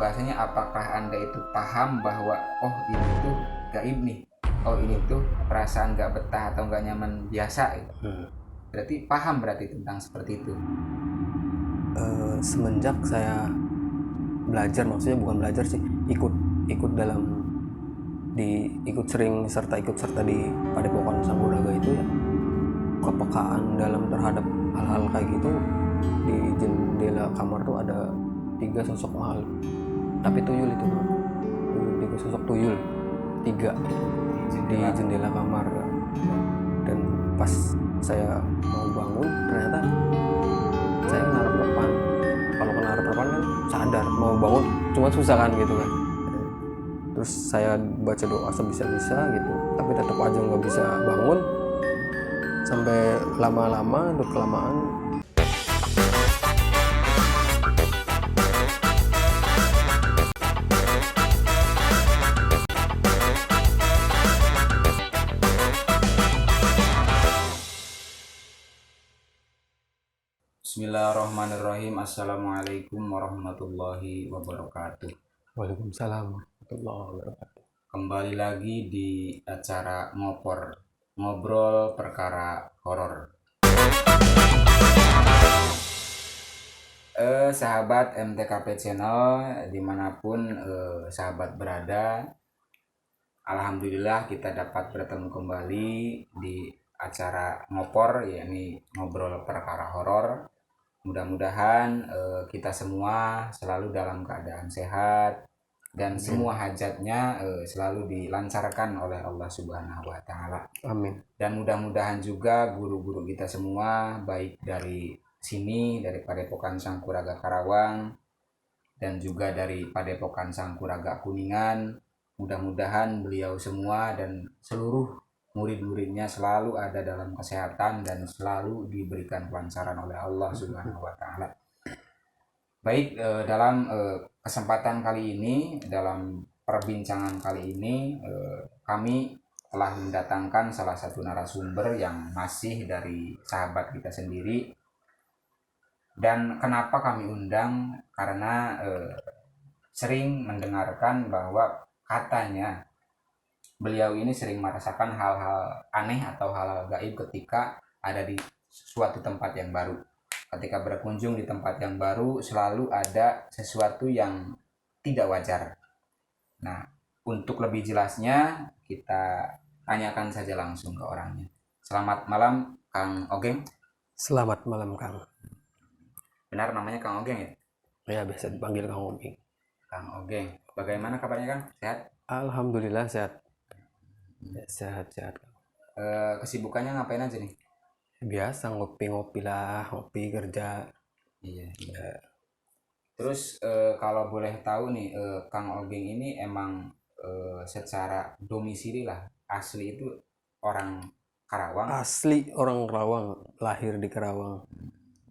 bahasanya apakah Anda itu paham bahwa oh ini tuh gaib nih, oh ini tuh perasaan nggak betah atau nggak nyaman biasa gitu. Berarti paham berarti tentang seperti itu. Semenjak saya belajar, maksudnya bukan belajar sih, ikut dalam ikut serta di Padepokan Sangkuraga itu ya, kepekaan dalam terhadap hal-hal kayak gitu. Di jendela kamar tuh ada 3 sosok makhluk, tapi tuyul itu, 3 sosok tuyul, 3 di jendela kamar. Dan pas saya mau bangun, ternyata saya ngarep depan. Kalau kena arep depan kan sadar, mau bangun cuma susah kan gitu kan. Terus saya baca doa sebisa-bisa gitu, tapi tetap aja nggak bisa bangun. Sampai lama-lama udah kelamaan. Bismillahirrahmanirrahim. Assalamualaikum warahmatullahi wabarakatuh. Waalaikumsalam warahmatullahi wabarakatuh. Kembali lagi di acara ngobrol perkara horor. Sahabat MTKP Channel dimanapun sahabat berada, alhamdulillah kita dapat bertemu kembali di acara yakni ngobrol perkara horor. Mudah-mudahan kita semua selalu dalam keadaan sehat dan semua hajatnya selalu dilancarkan oleh Allah Subhanahu wa taala. Amin. Dan mudah-mudahan juga guru-guru kita semua, baik dari sini, dari Padepokan Sangkuraga Karawang dan juga dari Padepokan Sangkuraga Kuningan, mudah-mudahan beliau semua dan seluruh murid-muridnya selalu ada dalam kesehatan dan selalu diberikan kelancaran oleh Allah Subhanahu wa taala. Baik, dalam kesempatan kali ini, dalam perbincangan kali ini, kami telah mendatangkan salah satu narasumber yang masih dari sahabat kita sendiri. Dan kenapa kami undang? Karena sering mendengarkan bahwa katanya beliau ini sering merasakan hal-hal aneh atau hal-hal gaib ketika ada di suatu tempat yang baru. Ketika berkunjung di tempat yang baru, selalu ada sesuatu yang tidak wajar. Nah, untuk lebih jelasnya, kita tanyakan saja langsung ke orangnya. Selamat malam, Kang Ogeng. Selamat malam, Kang. Benar namanya Kang Ogeng ya? Ya, biasa dipanggil Kang Ogeng. Kang Ogeng, bagaimana kabarnya, Kang? Sehat? Alhamdulillah sehat. Sehat. Kesibukannya ngapain aja nih? Biasa ngopi-ngopi lah, ngopi kerja. Iya. Terus kalau boleh tahu nih, Kang Ogeng ini emang secara domisili lah asli itu orang Karawang. Asli orang Karawang, lahir di Karawang.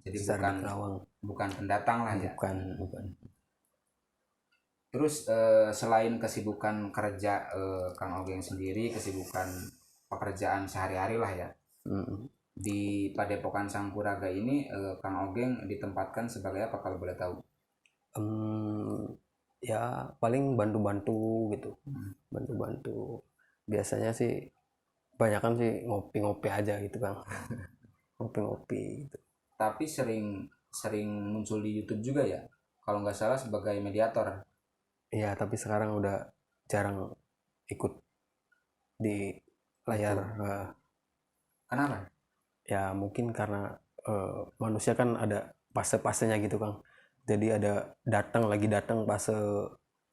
Jadi Karawang. Bukan pendatang lah ya. Bukan. Terus selain kesibukan kerja Kang Ogeng sendiri, kesibukan pekerjaan sehari-hari lah ya. Di Padepokan Sangkuraga ini Kang Ogeng ditempatkan sebagai apa kalau boleh tahu? Ya paling bantu-bantu gitu. Bantu-bantu. Biasanya sih kebanyakan sih ngopi-ngopi aja gitu, Kang. Ngopi-ngopi gitu. Tapi sering muncul di YouTube juga ya, kalau nggak salah sebagai mediator. Iya, tapi sekarang udah jarang ikut di layar. Kenapa? Ya mungkin karena manusia kan ada fase-fasenya gitu, Kang. Jadi ada lagi datang fase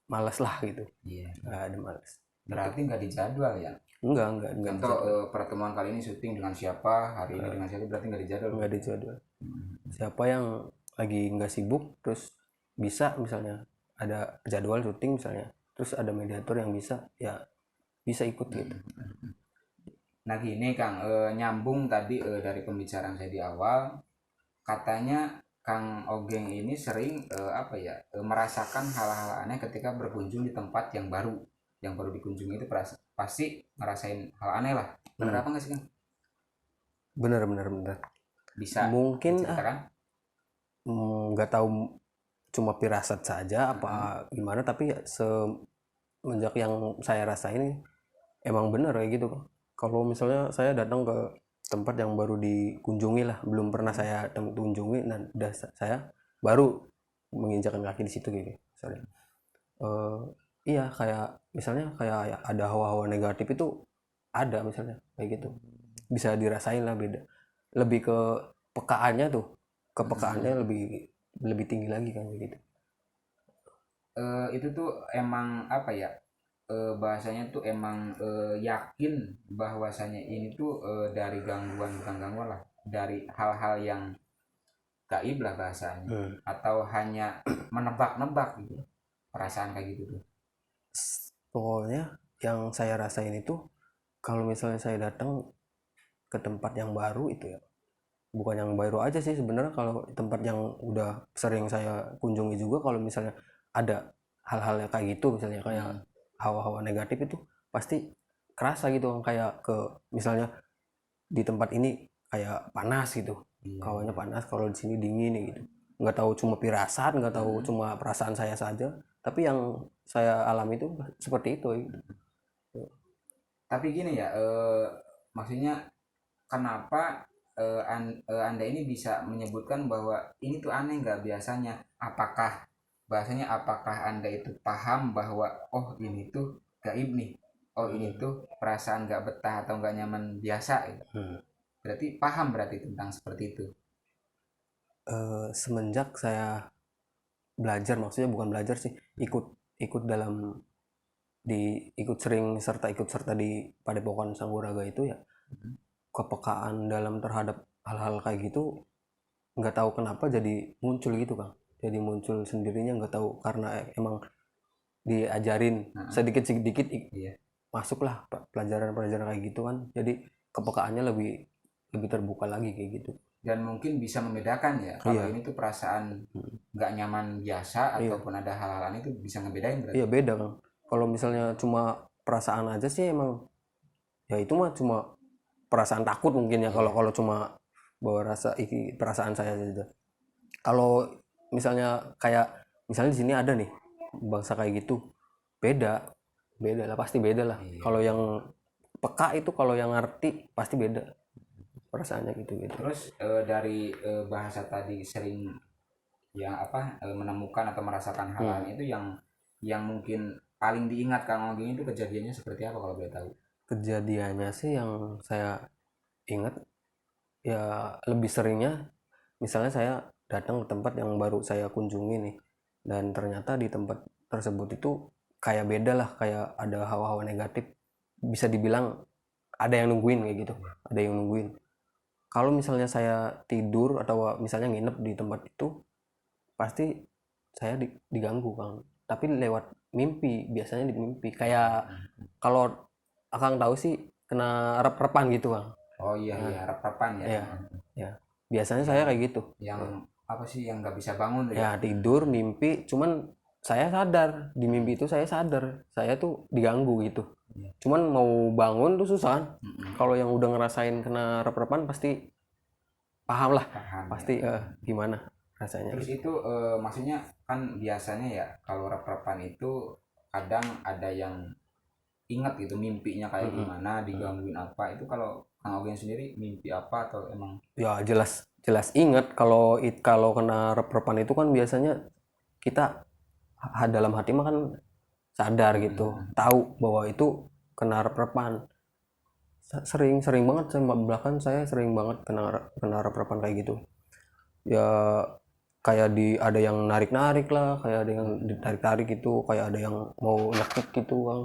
malas lah gitu. Iya. Ada malas. Berarti nggak dijadwal ya? Enggak Contoh pertemuan kali ini syuting dengan siapa, hari ini dengan siapa, berarti nggak dijadwal? Nggak dijadwal. Siapa yang lagi nggak sibuk terus bisa misalnya ada jadwal syuting misalnya, terus ada mediator yang bisa ikut gitu. Nah gini Kang, nyambung tadi dari pembicaraan saya di awal, katanya Kang Ogeng ini sering merasakan hal-hal aneh ketika berkunjung di tempat yang baru dikunjungi itu pasti ngerasain hal aneh lah. Bener apa nggak sih Kang? Bener. Bisa mungkin diceritakan? nggak tahu cuma firasat saja apa gimana, tapi ya semenjak yang saya rasain emang benar kayak gitu. Kalau misalnya saya datang ke tempat yang baru dikunjungi lah, belum pernah saya kunjungi, dan saya baru menginjakan kaki di situ gitu. Sorry. Iya, kayak misalnya kayak ada hawa-hawa negatif itu ada misalnya kayak gitu, bisa dirasain lah, beda, lebih ke pekaannya tuh, kepekaannya lebih lebih tinggi lagi kan kayak gitu. Itu tuh emang apa ya, bahasanya tuh emang yakin bahwasanya ini tuh dari gangguan, bukan gangguan lah, dari hal-hal yang gaib lah bahasanya, atau hanya menebak-nebak gitu perasaan kayak gitu tuh. Pokoknya yang saya rasain itu, kalau misalnya saya datang ke tempat yang baru itu ya, bukan yang baru aja sih sebenarnya, kalau tempat yang udah sering saya kunjungi juga, kalau misalnya ada hal-hal yang kayak gitu, misalnya kayak hawa-hawa negatif itu pasti kerasa gitu kan, kayak ke misalnya di tempat ini kayak panas gitu, hawanya panas, kalau di sini dingin nih gitu. Nggak tahu cuma firasat, nggak tahu cuma perasaan saya saja, tapi yang saya alami itu seperti itu gitu. Tapi gini ya, maksudnya kenapa anda ini bisa menyebutkan bahwa ini tuh aneh nggak biasanya? Apakah bahasanya, apakah anda itu paham bahwa oh ini tuh gaib nih, oh ini tuh perasaan nggak betah atau nggak nyaman biasa gitu. Berarti paham berarti tentang seperti itu. Semenjak saya belajar, maksudnya bukan belajar sih, ikut ikut dalam ikut serta di Padepokan Sangguraga itu ya, kepekaan dalam terhadap hal-hal kayak gitu nggak tahu kenapa jadi muncul gitu Kang, jadi muncul sendirinya, nggak tahu, karena emang diajarin sedikit-sedikit Iya. masuklah pelajaran-pelajaran kayak gitu kan, jadi kepekaannya lebih lebih terbuka lagi kayak gitu. Dan mungkin bisa membedakan ya, kalau Iya. ini tuh perasaan nggak nyaman biasa ataupun ada hal-hal lain, itu bisa ngebedain berarti. Iya, beda Kang. Kalau misalnya cuma perasaan aja sih emang ya itu mah cuma perasaan takut mungkin ya, kalau kalau cuma bawa perasaan saya saja. Kalau misalnya kayak misalnya di sini ada nih bangsa kayak gitu, beda beda lah, pasti beda lah. Kalau yang peka itu, kalau yang ngerti pasti beda perasaannya gitu gitu. Terus dari bahasa tadi sering yang apa, menemukan atau merasakan hal-hal itu yang mungkin paling diingat Kang Oging itu kejadiannya seperti apa kalau boleh tahu? Kejadiannya sih yang saya ingat ya, lebih seringnya misalnya saya datang ke tempat yang baru saya kunjungi nih, dan ternyata di tempat tersebut itu kayak beda lah, kayak ada hawa-hawa negatif, bisa dibilang ada yang nungguin kayak gitu, ada yang nungguin. Kalau misalnya saya tidur atau misalnya nginep di tempat itu, pasti saya diganggu Kang, tapi lewat mimpi, biasanya di mimpi, kayak kalau Akang tahu sih kena rep-repan gitu Kang. Oh iya, iya, rep-repan ya. Ya, ya. Biasanya saya kayak gitu. Yang apa sih, yang nggak bisa bangun tuh ya? Ya tidur mimpi, cuman saya sadar di mimpi itu, saya sadar saya tuh diganggu gitu. Cuman mau bangun tuh susah kan. Kalau yang udah ngerasain kena rep-repan pasti paham lah, Paham, pasti ya. gimana rasanya. Terus itu maksudnya kan biasanya ya kalau rep-repan itu kadang ada yang ingat gitu mimpinya kayak gimana, digangguin apa. Itu kalau Kang Ogeng sendiri mimpi apa atau emang? Ya jelas jelas ingat, kalau kalau kena rep-repan itu kan biasanya kita dalam hati mah kan sadar gitu, tahu bahwa itu kena rep-repan. Sering sering banget saya belakang, saya sering banget kena kena rep-repan kayak gitu ya, kayak ada yang narik-narik lah, kayak ada yang ditarik-tarik gitu, kayak ada yang mau nyekik gitu Bang,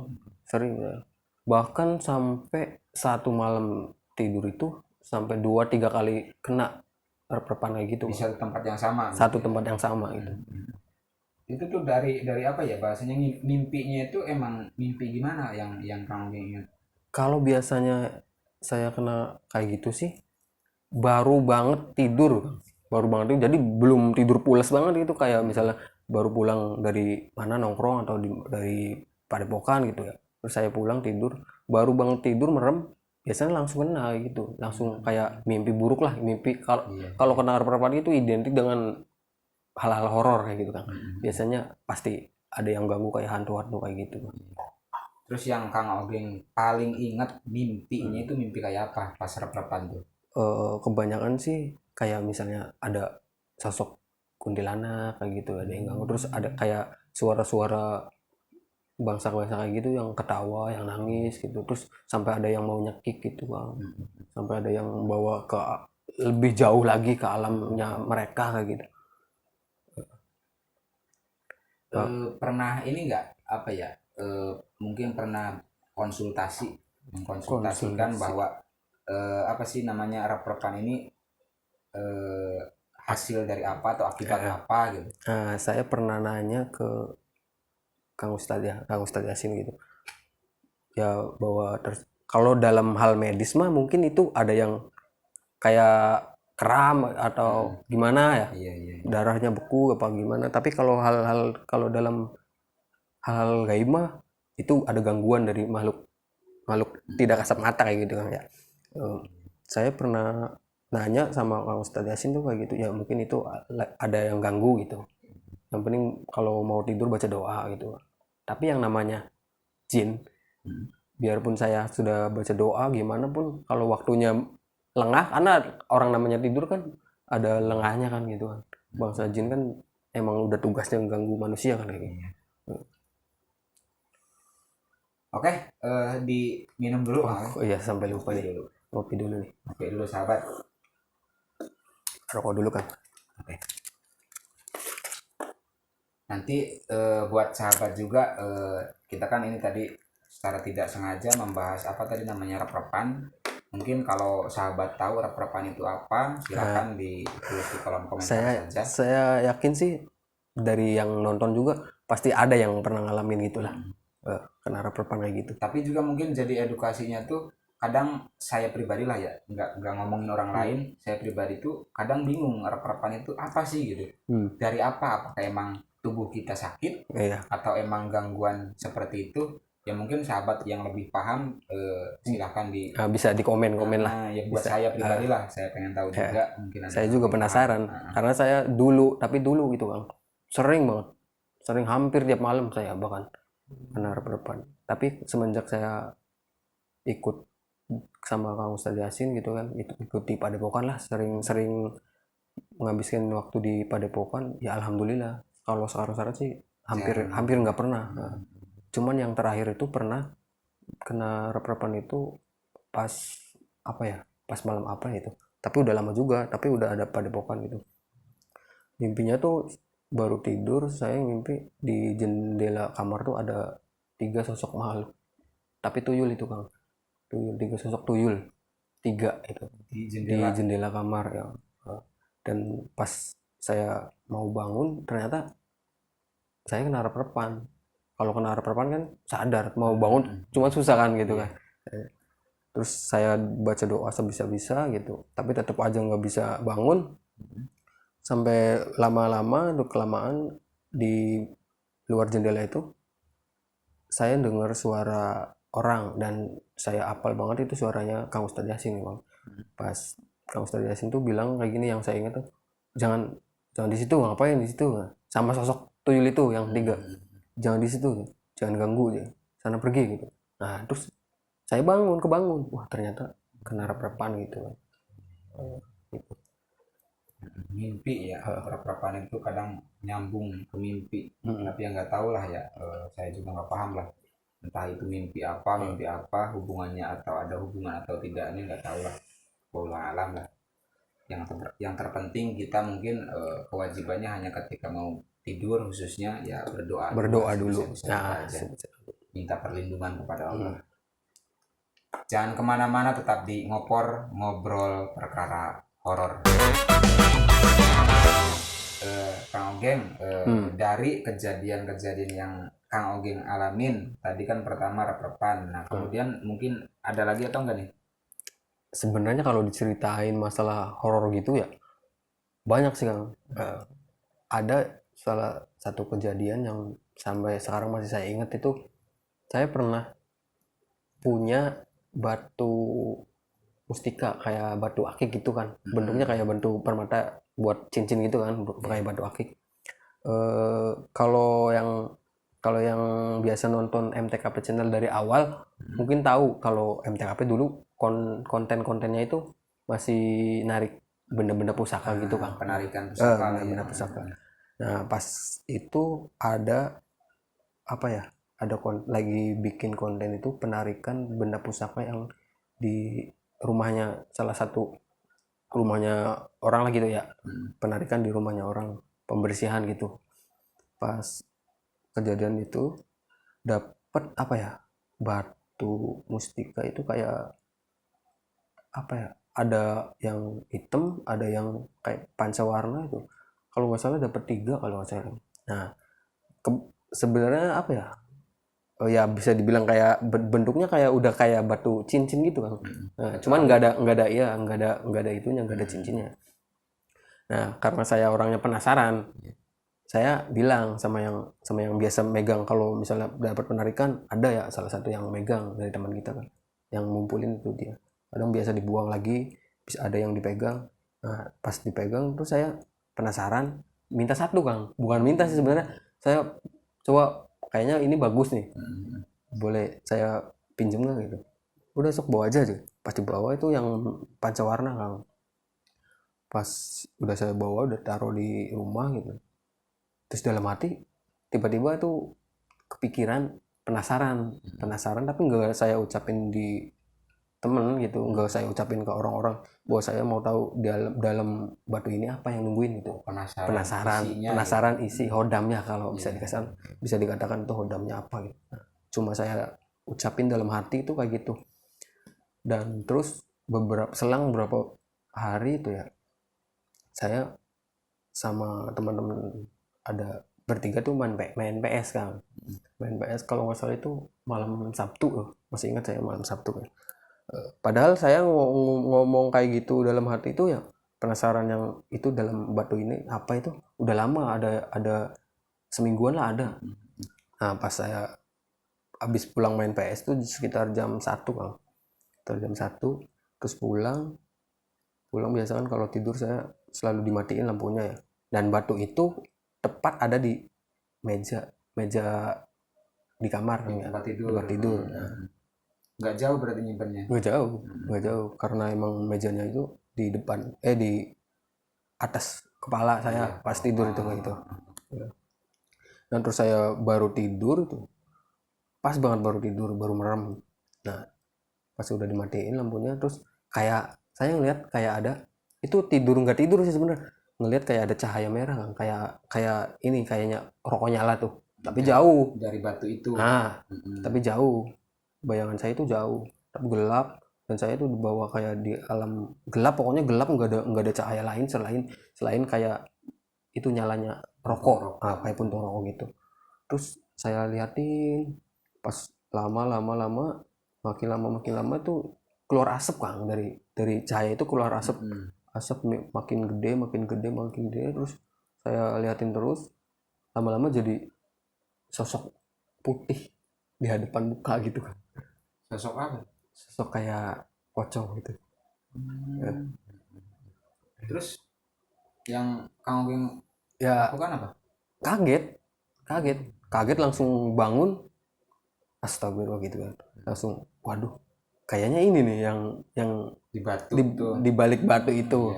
sering ya. Bahkan sampai satu malam tidur itu sampai 2-3 kali kena rep-repan kayak gitu Di Bang. satu tempat yang sama Satu gitu ya? tempat yang sama gitu. Itu tuh dari apa ya bahasanya, mimpinya itu emang mimpi gimana yang Kang Ogeng ingat? Kalau biasanya saya kena kayak gitu sih baru banget tidur Bang. Baru banget tidur, jadi belum tidur pulas banget gitu, kayak misalnya baru pulang dari mana nongkrong atau dari Padepokan gitu ya, terus saya pulang tidur, baru banget tidur merem, biasanya langsung kena gitu, langsung kayak mimpi buruk lah, mimpi kalau kalau kena rep-repan itu identik dengan hal-hal horor kayak gitu kan. Biasanya pasti ada yang ganggu kayak hantu-hantu kayak gitu. Terus yang Kang Ogeng paling ingat mimpinya itu mimpi kayak apa pas rep-repan tuh? Kebanyakan sih kayak misalnya ada sosok kuntilanak kayak gitu, ada yang ganggu, terus ada kayak suara-suara bangsa-bangsa kayak gitu yang ketawa, yang nangis gitu, terus sampai ada yang mau nyekik gitu bang, sampai ada yang bawa ke lebih jauh lagi ke alamnya mereka kayak gitu. Pernah ini nggak apa ya? Mungkin pernah mengkonsultasikan bahwa apa sih namanya rep-repan ini hasil dari apa atau akibat apa gitu. Nah, saya pernah nanya ke Kang Ustadz Yasin gitu ya, bahwa kalau dalam hal medis mah mungkin itu ada yang kayak kram atau gimana ya, Iya. darahnya beku apa gimana, tapi kalau dalam hal gaib mah itu ada gangguan dari makhluk tidak kasat mata kayak gitu kan ya. Saya pernah nanya sama Kang Ustadz Yasin tuh kayak gitu ya, mungkin itu ada yang ganggu gitu, yang penting kalau mau tidur baca doa gitu. Tapi yang namanya jin, biarpun saya sudah baca doa gimana pun kalau waktunya lengah, karena orang namanya tidur kan ada lengahnya kan gitu kan, bangsa jin kan emang udah tugasnya mengganggu manusia kan kayak gitu. Oke, diminum dulu. Oh iya, sampai lupa nih, ngopi dulu nih. Oke dulu sahabat, Rokok dulu kan. oke. Nanti buat sahabat juga, kita kan ini tadi secara tidak sengaja membahas apa tadi namanya rep-repan. Mungkin kalau sahabat tahu rep-repan itu apa, silakan ditulis di kolom komentar saja. Saya yakin sih dari yang nonton juga pasti ada yang pernah ngalamin gitulah, kena rep-repan kayak gitu. Tapi juga mungkin jadi edukasinya tuh, kadang saya pribadi lah ya, nggak ngomongin orang lain, saya pribadi tuh kadang bingung rep-repan itu apa sih gitu. Dari apa? Apakah emang tubuh kita sakit atau emang gangguan seperti itu? Ya mungkin sahabat yang lebih paham silahkan bisa di komen lah. Ya buat bisa. Saya pribadi lah, saya pengen tahu juga. Mungkin saya juga penasaran karena saya dulu gitu Kang, sering banget, sering hampir tiap malam saya bahkan kena rep-repan. Tapi semenjak saya ikut sama Kang Ustadz Yasin gitu kan, ikut di Padepokan lah, sering menghabiskan waktu di Padepokan, ya alhamdulillah. Kalau sekarang sih hampir nggak pernah. Cuman yang terakhir itu pernah kena rep-repan itu pas malam apa itu, tapi udah lama juga, tapi udah ada Padepokan gitu. Mimpinya tuh baru tidur saya mimpi di jendela kamar tuh ada 3 sosok makhluk, tapi tuyul itu Kang, 3 sosok tuyul, 3 itu di jendela kamar ya. Dan pas saya mau bangun ternyata saya kena rep-repan. Kalau kena rep-repan kan sadar, mau bangun cuma susah kan gitu kan. Terus saya baca doa sebisa-bisa gitu, tapi tetap aja nggak bisa bangun. Sampai lama-lama tuh kelamaan di luar jendela itu saya dengar suara orang, dan saya hafal banget itu suaranya Kang Ustadz Yasin Bang. Pas Kang Ustadz Yasin tuh bilang kayak gini, yang saya ingat tuh, jangan di situ, ngapain di situ, sama sosok tuyul itu yang 3, jangan di situ, jangan ganggu dia, sana pergi gitu. Nah terus saya kebangun, wah ternyata kena rep-repan gitu kan. Gitu. Mimpi ya, rep-repan itu kadang nyambung ke mimpi, tapi yang nggak tahu lah ya, saya juga nggak paham lah, entah itu mimpi apa hubungannya, atau ada hubungan atau tidak, ini nggak tahu lah, wallahu alam lah. Yang terpenting kita mungkin kewajibannya hanya ketika mau tidur khususnya ya berdoa dulu. Nah, minta perlindungan kepada Allah. Jangan kemana-mana, tetap di ngobrol perkara horor. Kang Ogeng, dari kejadian-kejadian yang Kang Ogeng alamin tadi kan pertama rep-repan, nah kemudian mungkin ada lagi atau enggak nih? Sebenarnya kalau diceritain masalah horor gitu ya banyak sih Kang. Ada salah satu kejadian yang sampai sekarang masih saya ingat, itu saya pernah punya batu mustika kayak batu akik gitu kan, bentuknya kayak batu permata buat cincin gitu kan, kayak batu akik. Kalau yang biasa nonton MTKP channel dari awal mungkin tahu kalau MTKP dulu konten-kontennya itu masih narik benda-benda pusaka gitu kan. Penarikan pusaka lah ya. Benda-benda pusaka. Nah pas itu ada apa ya? Ada lagi bikin konten itu penarikan benda pusaka yang di rumahnya salah satu rumahnya orang lah gitu ya. Penarikan di rumahnya orang, pembersihan gitu. Pas kejadian itu dapat apa ya, batu mustika itu kayak apa ya, ada yang hitam ada yang kayak pancawarna itu, kalau nggak salah dapat 3 kalau nggak salah. Nah sebenarnya apa ya, oh ya bisa dibilang kayak bentuknya kayak udah kayak batu cincin gitu kan. Nah, cuman nggak ada itunya, nggak ada cincinnya. Nah karena saya orangnya penasaran, saya bilang sama yang biasa megang, kalau misalnya dapat penarikan ada ya salah satu yang megang dari teman kita kan, yang ngumpulin itu dia. Kadang biasa dibuang lagi, bisa ada yang dipegang. Nah pas dipegang tuh saya penasaran, minta satu Kang, bukan minta sih sebenarnya, saya coba kayaknya ini bagus nih, boleh saya pinjem nggak gitu. Udah sok bawa aja tuh. Pas dibawa itu yang pancawarna Kang. Pas udah saya bawa, udah taruh di rumah gitu, terus dalam hati tiba-tiba tuh kepikiran, penasaran tapi nggak saya ucapin di temen gitu, nggak saya ucapin ke orang-orang bahwa saya mau tahu dalam batu ini apa yang nungguin gitu. Penasaran isi hodamnya, kalau bisa dikatakan itu hodamnya apa gitu. Nah, cuma saya ucapin dalam hati itu kayak gitu. Dan terus selang beberapa hari itu ya, saya sama teman-teman ada bertiga tuh main PS Kang. Main PS kalau nggak salah itu malam Sabtu loh. Masih ingat saya malam Sabtu kan. Padahal saya ngomong kayak gitu dalam hati itu ya, penasaran yang itu dalam batu ini apa itu udah lama, ada semingguan lah ada. Nah pas saya habis pulang main PS tuh sekitar jam 1 Kang. Sekitar jam 1 terus pulang biasa kan kalau tidur saya selalu dimatiin lampunya ya. Dan batu itu tepat ada di meja di kamar di tempat tidur. Nah, nggak jauh berarti nyimpennya? nggak jauh karena emang mejanya itu di depan di atas kepala saya pas tidur itu kayak gitu. Dan terus saya baru tidur itu, pas banget baru merem. Nah pas udah dimatiin lampunya, terus kayak saya ngeliat kayak ada, itu nggak tidur sih sebenarnya, ngeliat kayak ada cahaya merah kan, kayak ini kayaknya rokok nyala tuh, tapi jauh dari batu itu. Nah tapi jauh, bayangan saya itu jauh tapi gelap, dan saya tuh dibawa kayak di alam gelap, pokoknya gelap, nggak ada cahaya lain selain kayak itu nyalanya rokok. Kayak puntung rokok gitu. Terus saya liatin, pas lama makin lama tuh keluar asap Kang, dari cahaya itu keluar asap. Asap makin gede, terus saya liatin terus, lama-lama jadi sosok putih di hadapan muka gitu kan. Sosok apa? Sosok kayak pocong gitu. Ya. Terus yang kamu lakukan apa? Kaget langsung bangun, astagfirullah gitu kan, langsung waduh kayaknya ini nih yang di balik batu itu.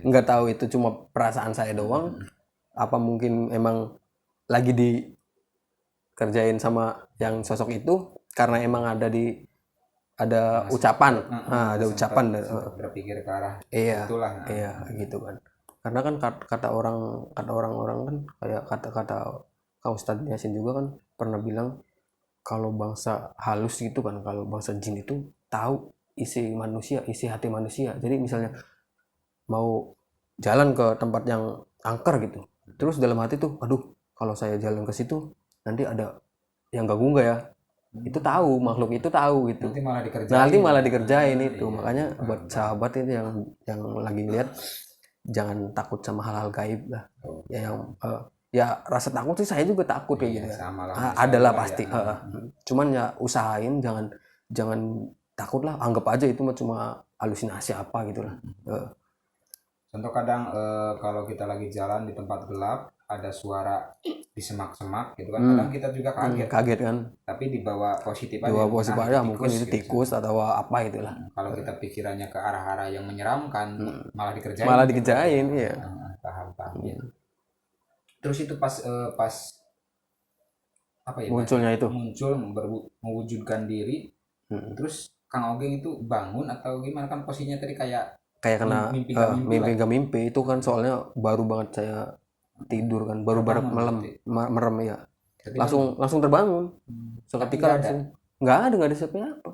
Nggak tahu itu cuma perasaan saya doang, apa mungkin emang lagi dikerjain sama yang sosok itu, karena emang ada ucapan, ada ucapan berpikir ke arah itulah. Iya gitu kan, karena kan kata orang-orang kan, kayak kata Kang Ustadz Yasin juga kan pernah bilang, kalau bangsa halus gitu kan, kalau bangsa jin itu tahu isi hati manusia. Jadi misalnya mau jalan ke tempat yang angker gitu, terus dalam hati tuh, aduh kalau saya jalan ke situ nanti ada yang ganggu nggak ya, itu tahu, makhluk itu tahu gitu, nanti malah dikerjain itu. Makanya buat sahabat itu yang lagi lihat, jangan takut sama hal-hal gaib lah. Ya rasa takut sih, saya juga takut kayak gitu ya. Adalah pasti. Cuman ya usahain jangan takut lah, anggap aja itu cuma halusinasi apa gitu lah. Contoh kadang kalau kita lagi jalan di tempat gelap, ada suara di semak-semak gitu kan, kadang kita juga kaget. Kaget kan, Tapi dibawa positif aja. dua posisi Nah, aja mungkin itu gitu. tikus atau apa itulah. Kalau kita pikirannya ke arah-arah yang menyeramkan, malah dikerjain. Malah dikerjain, iya. Paham ya. Terus itu pas apa ya? Munculnya itu. Muncul mewujudkan diri. Terus Kang Ogeng itu bangun atau gimana, kan posisinya tadi kayak kena mimpi gak mimpi itu kan, soalnya baru banget saya tidur kan, baru merem ya. Langsung terbangun. Seketika langsung nggak ada siapa-siapa.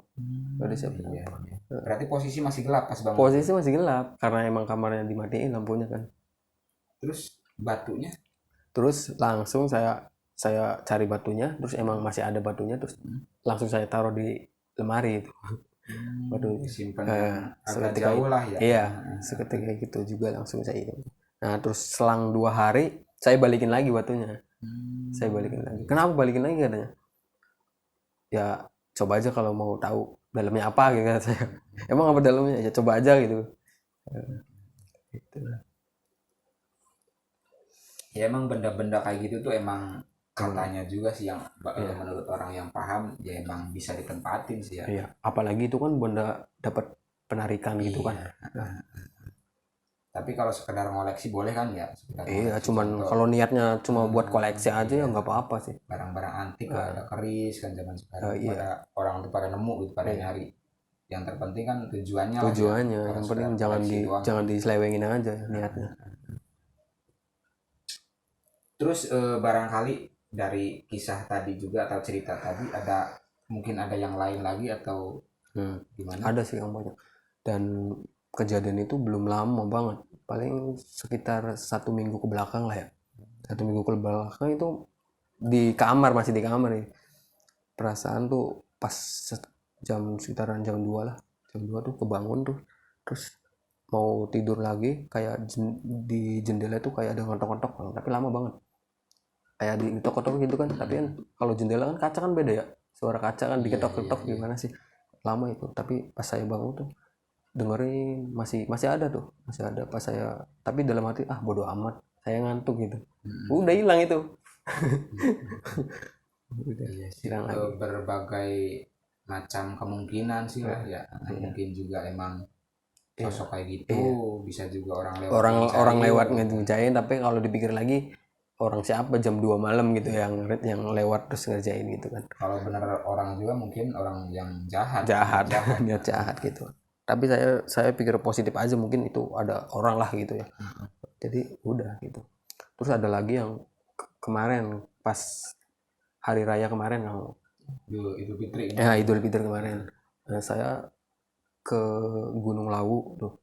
Nggak ada siapa-siapa. Berarti posisi masih gelap pas bangun. Posisi masih gelap karena emang kamarnya dimatiin lampunya kan. Terus batunya? Terus langsung saya cari batunya, terus emang masih ada batunya, terus langsung saya taruh di lemari itu. Batu disimpan agak jauh lah ya. Iya, seketika gitu juga langsung saya itu. Nah, terus selang 2 hari saya balikin lagi batunya. Saya balikin lagi. Kenapa balikin lagi katanya? Ya coba aja kalau mau tahu dalamnya apa gitu kata saya. Emang apa dalamnya? Ya coba aja gitu. Gitu. Ya emang benda-benda kayak gitu tuh emang katanya juga sih yang menurut orang yang paham ya emang bisa ditempatin sih ya. Iya, apalagi itu kan benda dapat penarikan gitu kan. Tapi kalau sekedar ngoleksi boleh kan ya? Iya, cuman kalau niatnya cuma buat koleksi aja ya nggak apa-apa sih. Barang-barang antik ada keris kan zaman sekarang, pada orang tuh pada nemu gitu, pada nyari. Yang terpenting kan tujuannya. Yang penting jangan diselewengin aja niatnya. Terus barangkali dari kisah tadi juga atau cerita tadi mungkin ada yang lain lagi atau gimana? Ada sih yang banyak. Dan kejadian itu belum lama banget, paling sekitar 1 minggu ke belakang lah ya. 1 minggu ke belakang itu masih di kamar nih. Perasaan tuh pas sekitaran jam 2 lah. Jam 2 tuh kebangun tuh. Terus mau tidur lagi, kayak di jendela tuh kayak ada ngetok-ngetok, tapi lama banget. Kayak diketok-ketok gitu kan, tapi kan kalau jendela kan kaca kan beda ya. Suara kaca kan diketok-ketok gimana sih. Lama itu, tapi pas saya bangun tuh dengerin masih ada pas saya, tapi dalam hati bodo amat, saya ngantuk gitu. Udah hilang itu. Hilang lagi. Berbagai macam kemungkinan sih lah ya. Mungkin juga emang sosok kayak gitu. Bisa juga orang lewat ngerjain, tapi kalau dipikir lagi orang siapa jam 2 malam gitu yang lewat terus ngerjain gitu kan. Kalau benar orang juga mungkin orang yang jahat niat jahat gitu. Tapi saya pikir positif aja, mungkin itu ada orang lah gitu ya. Jadi udah gitu. Terus ada lagi yang kemarin pas hari raya kemarin, yang Idul Fitri. Idul Fitri kemarin. Nah, saya ke Gunung Lawu tuh.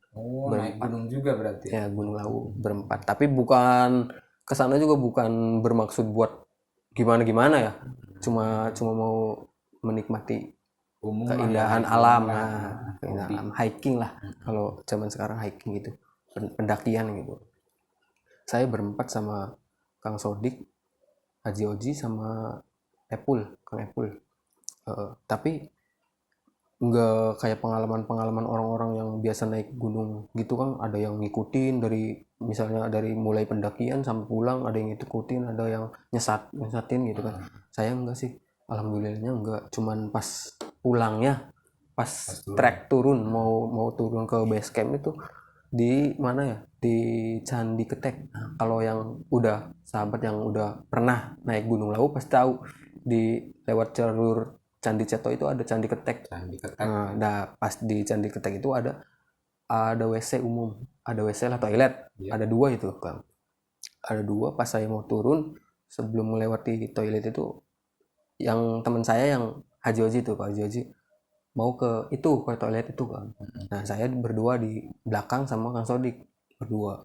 Naik gunung juga berarti. Ya, Gunung Lawu berempat. Tapi bukan kesana juga bukan bermaksud buat gimana ya. Cuma mau menikmati keindahan alam, keindahan hiking lah. Kalau zaman sekarang hiking gitu, pendakian gitu. Saya berempat sama Kang Sodik, Haji Oji, sama Kang Epul. Tapi nggak kayak pengalaman orang-orang yang biasa naik gunung gitu kan. Ada yang ngikutin misalnya dari mulai pendakian sampai pulang, ada yang ngikutin, ada yang nyesatin gitu kan. Saya enggak sih, alhamdulillahnya enggak. Cuman pas pulangnya, pas trek turun mau turun ke base camp itu di mana ya, di Candi Ketek. Nah, kalau yang sahabat yang udah pernah naik Gunung Lawu pasti tahu, di lewat jalur Candi Ceto itu ada Candi Ketek. Nah, pas di Candi Ketek itu ada WC umum, ada WC lah, toilet. Ada 2 itu Bang, ada 2. Pas saya mau turun, sebelum melewati toilet itu, yang teman saya yang Haji Oji itu, Pak Haji Oji, mau ke toilet itu kan. Nah, saya berdua di belakang sama Kang Sodik berdua.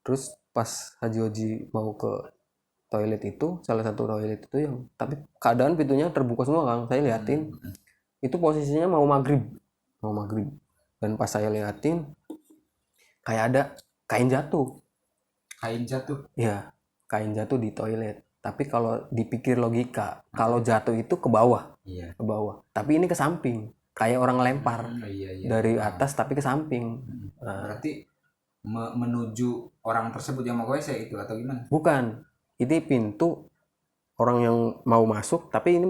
Terus pas Haji Oji mau ke toilet itu, salah satu toilet itu tapi keadaan pintunya terbuka semua Kang. Saya liatin itu posisinya mau maghrib. Dan pas saya liatin kayak ada kain jatuh. Iya, kain jatuh di toilet. Tapi kalau dipikir logika, kalau jatuh itu ke bawah. Ke bawah. Tapi ini ke samping, kayak orang lempar dari atas tapi ke samping. Berarti menuju orang tersebut yang mau ke WC itu atau gimana? Bukan, ini pintu orang yang mau masuk, tapi ini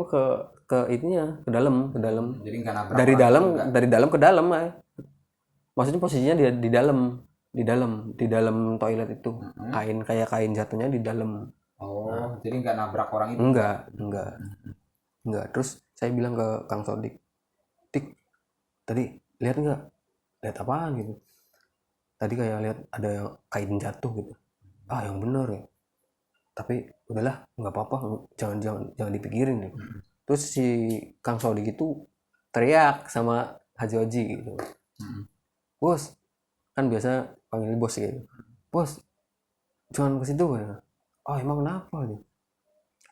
ke ininya ke dalam Jadi nggak nabrak dari orang dalam itu nggak? dari dalam ke dalam maksudnya posisinya di dalam toilet itu. Kayak kain jatuhnya di dalam. Oh, jadi nggak nabrak orang itu? Enggak. Terus saya bilang ke Kang Sodik, Dik, tadi lihat nggak? Lihat apaan gitu? Tadi kayak lihat ada kain jatuh gitu. Yang bener ya. Tapi udahlah, nggak apa-apa, jangan dipikirin deh. Terus si Kang Sodik itu teriak sama Haji Oji gitu. Bos, kan biasa panggil bos gitu. Bos, jangan ke situ kan. Emang kenapa gitu?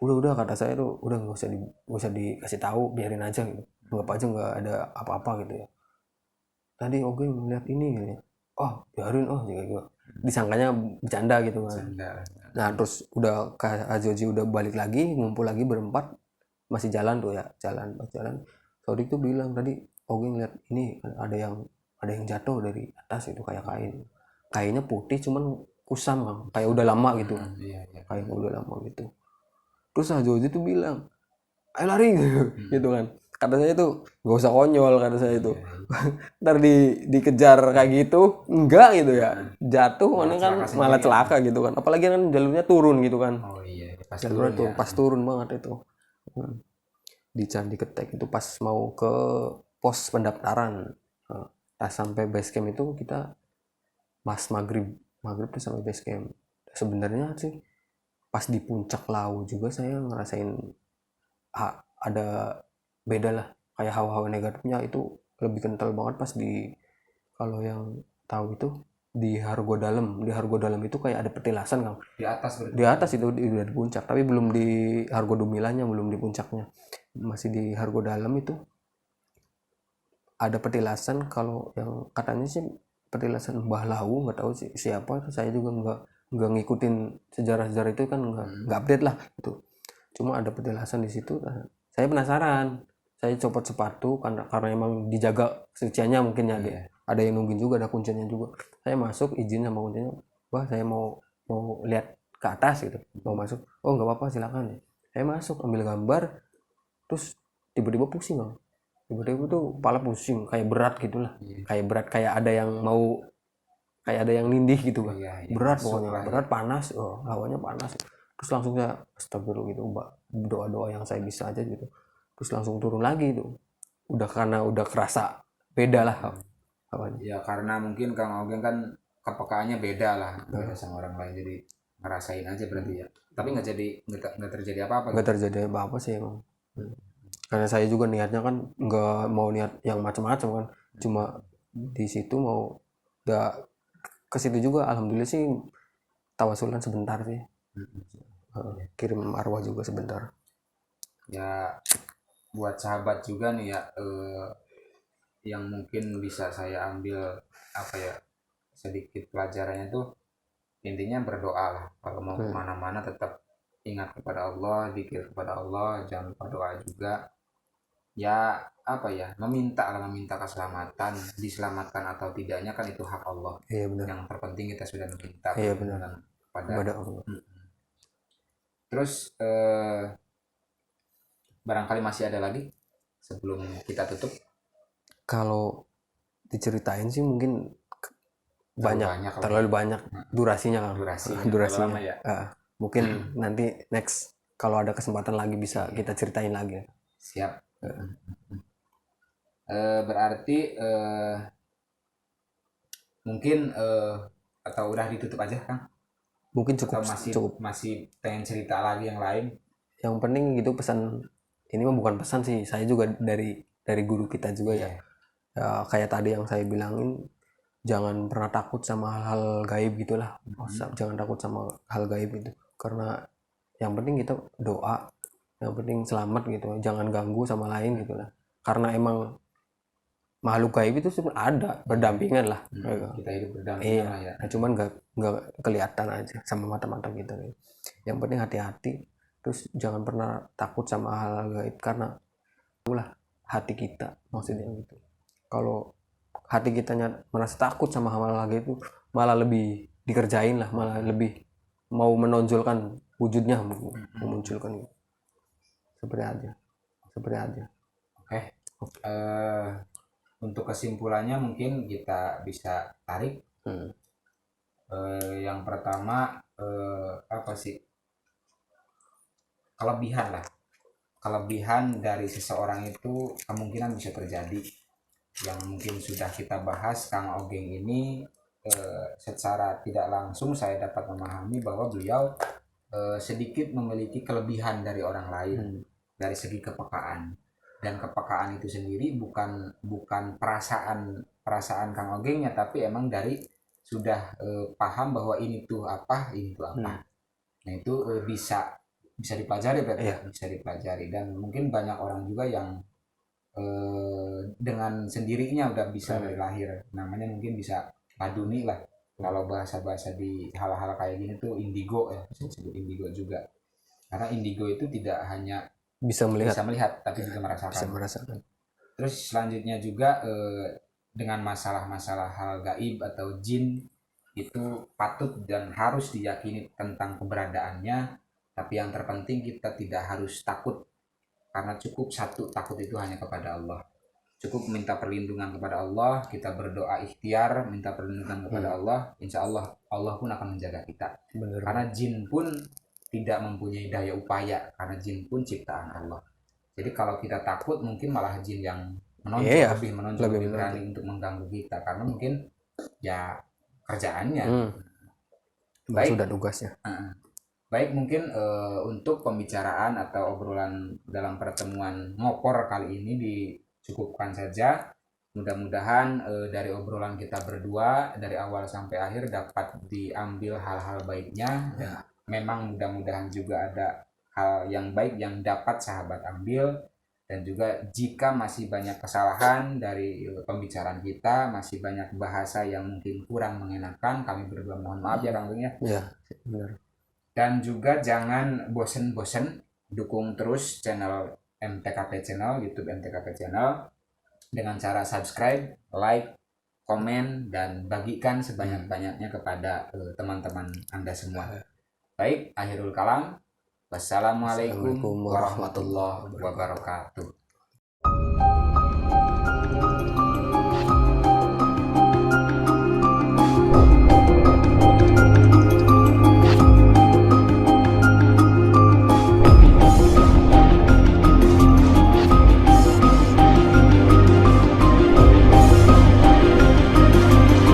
Udah kata saya tuh, udah nggak usah dikasih tahu, biarin aja gitu. Anggap aja nggak ada apa-apa gitu ya. Tadi Oge melihat ini gitu ya. Biarin gitu. Disangkanya bercanda gitu kan. Nah terus udah Haji udah balik lagi, ngumpul lagi berempat, masih jalan tuh ya, jalan. Sodik tuh bilang tadi Oge ngeliat ini ada yang jatuh dari atas itu kayak kainnya putih cuman kusam kan, kayak udah lama gitu. Kayak udah lama gitu. Terus Haji tuh bilang, ayo lari gitu kan. Kata saya tuh gak usah konyol, kata saya itu. Ntar dikejar kayak gitu enggak gitu ya, jatuh mana kan malah celaka gitu kan, apalagi kan jalurnya turun gitu kan. Jalurnya tuh pas turun banget itu di Candi Ketek itu, pas mau ke pos pendaftaran. Pas sampai base camp itu kita pas maghrib tuh sampai base camp. Sebenarnya sih pas di puncak Lawu juga saya ngerasain ada beda lah, kayak hawa-hawa negatifnya itu lebih kental banget pas kalau yang tahu itu di Hargo Dalam itu kayak ada petilasan kan di atas itu udah di puncak, tapi belum di Hargo Dumilanya, belum di puncaknya, masih di Hargo Dalam itu ada petilasan. Kalau yang katanya sih petilasan Mbah Lawu, nggak tahu sih siapa itu, saya juga nggak ngikutin sejarah itu kan, nggak update lah itu. Cuma ada petilasan di situ, saya penasaran, saya copot sepatu karena emang dijaga kesuciannya mungkin ya. Ada yang nungguin juga, ada kuncinya juga. Saya masuk, izin sama kuncinya, saya mau lihat ke atas gitu, mau masuk. Nggak apa-apa, silakan. Saya masuk ambil gambar, terus tiba-tiba pusing bang. Tiba-tiba tuh kepala pusing, kayak berat gitulah. Kayak berat, kayak ada yang nindih gitu kan. Berat pokoknya, berat, panas, hawanya panas. Terus langsung saya astagfirullah gitu, doa-doa yang saya bisa aja gitu. Terus langsung turun lagi tuh. Karena udah kerasa beda lah hawanya. Ya karena mungkin Kang Ogeng kan kepekaannya beda lah, beda sama orang lain, jadi ngerasain aja berarti ya. Tapi nggak terjadi apa-apa. Nggak terjadi apa-apa sih emang. Karena saya juga niatnya kan nggak mau niat yang macam-macam kan, cuma di situ mau ke situ juga. Alhamdulillah sih tawasulan sebentar sih, kirim arwah juga sebentar. Ya buat sahabat juga nih ya, yang mungkin bisa saya ambil sedikit pelajarannya tuh, intinya berdoa lah. Kalau mau kemana-mana tetap ingat kepada Allah, zikir kepada Allah, jangan lupa doa juga. Ya meminta keselamatan. Diselamatkan atau tidaknya kan itu hak Allah. Iya benar. Yang terpenting kita sudah meminta kepada Allah. Terus barangkali masih ada lagi sebelum kita tutup. Kalau diceritain sih mungkin terlalu banyak durasinya kan. Durasinya ya. Mungkin nanti next kalau ada kesempatan lagi bisa kita ceritain lagi. Siap. Berarti mungkin atau udah ditutup aja Kang? Mungkin cukup. Masih pengen cerita lagi yang lain? Yang penting gitu pesan ini mah bukan pesan sih, saya juga dari guru kita juga ya. Kayak tadi yang saya bilangin, jangan pernah takut sama hal gaib gitulah. Jangan takut sama hal gaib itu, karena yang penting kita doa, yang penting selamat gitu, jangan ganggu sama lain gitulah. Karena emang makhluk gaib itu sebenarnya ada, berdampingan lah. Kita hidup berdampingan ya. Cuman nggak kelihatan aja sama mata-mata kita. Yang penting hati-hati, terus jangan pernah takut sama hal gaib, karena itulah hati kita maksudnya gitu. Kalau hati kita merasa takut sama hal gaib itu, malah lebih dikerjain lah, malah lebih mau menonjolkan wujudnya, memunculkan seperti aja. Oke. Untuk kesimpulannya mungkin kita bisa tarik. Yang pertama apa sih, kelebihan dari seseorang itu kemungkinan bisa terjadi, yang mungkin sudah kita bahas Kang Ogeng ini. Secara tidak langsung saya dapat memahami bahwa beliau sedikit memiliki kelebihan dari orang lain dari segi kepekaan, dan kepekaan itu sendiri bukan perasaan Kang Ogengnya, tapi emang dari sudah paham bahwa ini tuh apa. Nah itu bisa dipelajari berarti. Iya. Bisa dipelajari, dan mungkin banyak orang juga yang dengan sendirinya udah bisa dari lahir, namanya mungkin bisa maduni lah, kalau bahasa di hal-hal kayak gini tuh indigo ya, bisa disebut indigo juga, karena indigo itu tidak hanya bisa melihat tapi juga bisa merasakan. merasakan. Terus selanjutnya juga dengan masalah-masalah hal gaib atau jin itu patut dan harus diyakini tentang keberadaannya, tapi yang terpenting kita tidak harus takut, karena cukup satu takut itu hanya kepada Allah. Cukup minta perlindungan kepada Allah, kita berdoa ikhtiar minta perlindungan kepada Allah, insya Allah pun akan menjaga kita. Bener. Karena jin pun tidak mempunyai daya upaya, karena jin pun ciptaan Allah. Jadi kalau kita takut, mungkin malah jin yang menonjol, lebih berani untuk mengganggu kita, karena mungkin ya kerjaannya. Baik, sudah tugasnya. Baik, mungkin untuk pembicaraan atau obrolan dalam pertemuan ngopor kali ini dicukupkan saja. Mudah-mudahan dari obrolan kita berdua dari awal sampai akhir dapat diambil hal-hal baiknya, dan memang mudah-mudahan juga ada hal yang baik yang dapat sahabat ambil. Dan juga jika masih banyak kesalahan dari pembicaraan kita, masih banyak bahasa yang mungkin kurang mengenakan, kami berdua mohon maaf ya Kang Bing ya. Iya, benar. Dan juga jangan bosen-bosen dukung terus channel MTKP Channel, YouTube MTKP Channel, dengan cara subscribe, like, komen, dan bagikan sebanyak-banyaknya kepada teman-teman Anda semua. Baik, akhirul kalam. Wassalamualaikum warahmatullahi wabarakatuh.